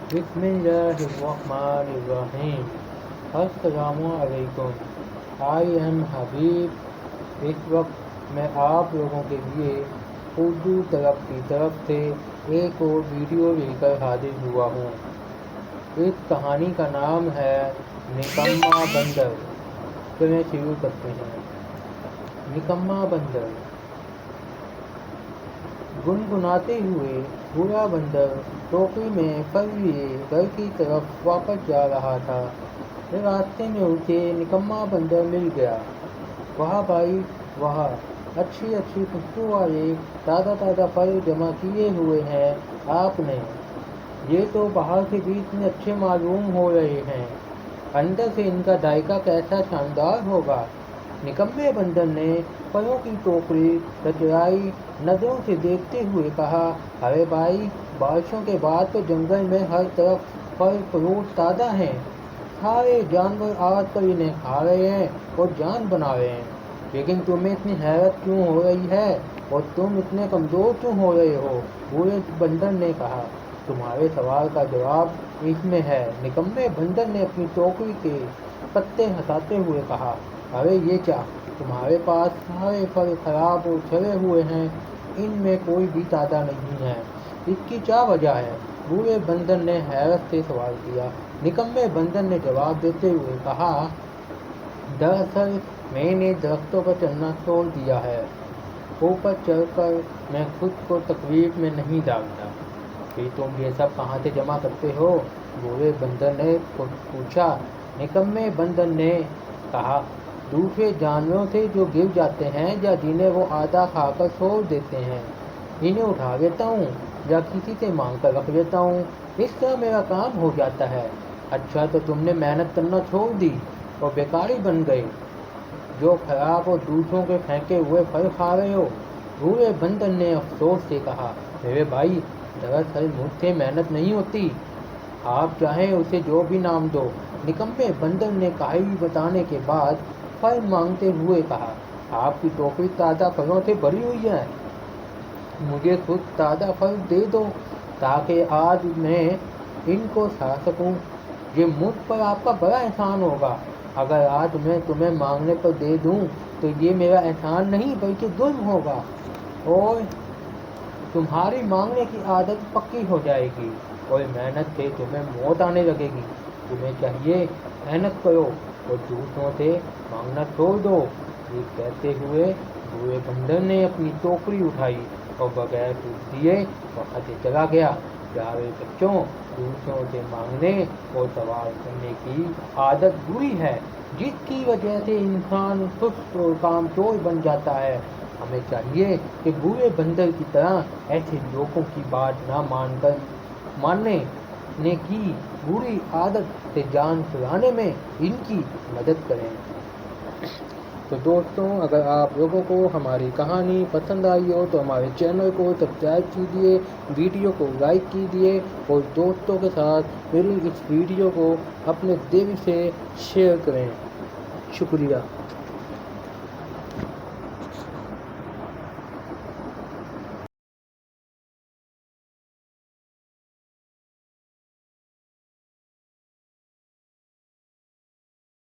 बिस्मिल्लाहिर्रहमानिर्रहीम। अस्सलामु अलैकुम। आई एम हबीब। इस वक्त मैं आप लोगों के लिए उर्दू तरफ की तरफ से एक और वीडियो लेकर हाजिर हुआ हूँ। इस कहानी का नाम है निकम्मा बंदर। चलिए शुरू करते हैं। निकम्मा बंदर। गुनगुनाते हुए बूढ़ा बंदर टोकरी में फल लिए घर की तरफ वापस जा रहा था। रास्ते में उसे निकम्मा बंदर मिल गया। वाह भाई वाह, अच्छी अच्छी खुशबू वाले ताज़ा ताज़ा फल जमा किए हुए हैं आपने। ये तो बाहर से भी इतने अच्छे मालूम हो रहे हैं, अंदर से इनका जायका कैसा शानदार होगा। निकम्मे बंदर ने फलों की टोकरी कचराई नजरों से देखते हुए कहा, अरे भाई, बारिशों के बाद तो जंगल में हर तरफ फल फ्रूट ताज़ा हैं। सारे जानवर आकर इन्हें खा रहे हैं और जान बना रहे हैं, लेकिन तुम्हें इतनी हैरत क्यों हो रही है और तुम इतने कमज़ोर क्यों हो रहे हो? बूढ़े बंदर ने कहा। तुम्हारे सवाल का जवाब इसमें है। निकम्मे बंदर ने अपनी टोकरी के पत्ते हटाते हुए कहा, अरे ये क्या, तुम्हारे पास सारे फल खराब और सड़े हुए हैं, इनमें कोई भी ताज़ा नहीं है। इसकी क्या वजह है? बूढ़े बंदर ने हैरत से सवाल किया। निकम्मे बंदर ने जवाब देते हुए कहा, दरअसल मैंने दरख्तों पर चढ़ना छोड़ दिया है। ऊपर चढ़कर मैं खुद को तकलीफ में नहीं डालता। फिर तुम ये सब कहाँ से जमा करते हो? बूढ़े बंदर ने पूछा। निकम्मे बंदर ने कहा, दूसरे जानवरों से जो गिर जाते हैं या जिन्हें वो आधा खाकर छोड़ देते हैं, इन्हें उठा लेता हूँ या किसी से मांग कर रख लेता हूँ। इस तरह मेरा काम हो जाता है। अच्छा, तो तुमने मेहनत करना छोड़ दी और बेकारी बन गए, जो खराब और दूसरों के फेंके हुए फल खा रहे हो। बूढ़े बंदर ने अफसोस से कहा, मेरे भाई, दरअसल मुझसे मेहनत नहीं होती। आप चाहें उसे जो भी नाम दो। निकम्मे बंदर ने कहानी बताने के बाद फल मांगते हुए कहा, आपकी टोकरी ताज़ा फलों से भरी हुई है, मुझे खुद ताज़ा फल दे दो ताकि आज मैं इनको खा सकूं। ये मुझ पर आपका बड़ा एहसान होगा। अगर आज मैं तुम्हें मांगने पर दे दूं तो ये मेरा एहसान नहीं बल्कि जुल्म होगा और तुम्हारी मांगने की आदत पक्की हो जाएगी और मेहनत से तुम्हें मौत आने लगेगी। तुम्हें चाहिए मेहनत करो और दूसरों से मांगना छोड़ दो। ये कहते हुए बूढ़े बंदर ने अपनी टोकरी उठाई और बगैर कुछ दिए वहाँ से चला गया। प्यारे बच्चों, दूसरों से मांगने और सवाल करने की आदत बुरी है, जिसकी वजह से इंसान सुस्त और कामचोर बन जाता है। हमें चाहिए कि बूढ़े बंदर की तरह ऐसे लोगों की बात ना मानने की बुरी आदत से जान छुड़ाने में इनकी मदद करें। तो दोस्तों, अगर आप लोगों को हमारी कहानी पसंद आई हो तो हमारे चैनल को सब्सक्राइब कीजिए, वीडियो को लाइक कीजिए और दोस्तों के साथ मेरी इस वीडियो को अपने दिल से शेयर करें। शुक्रिया।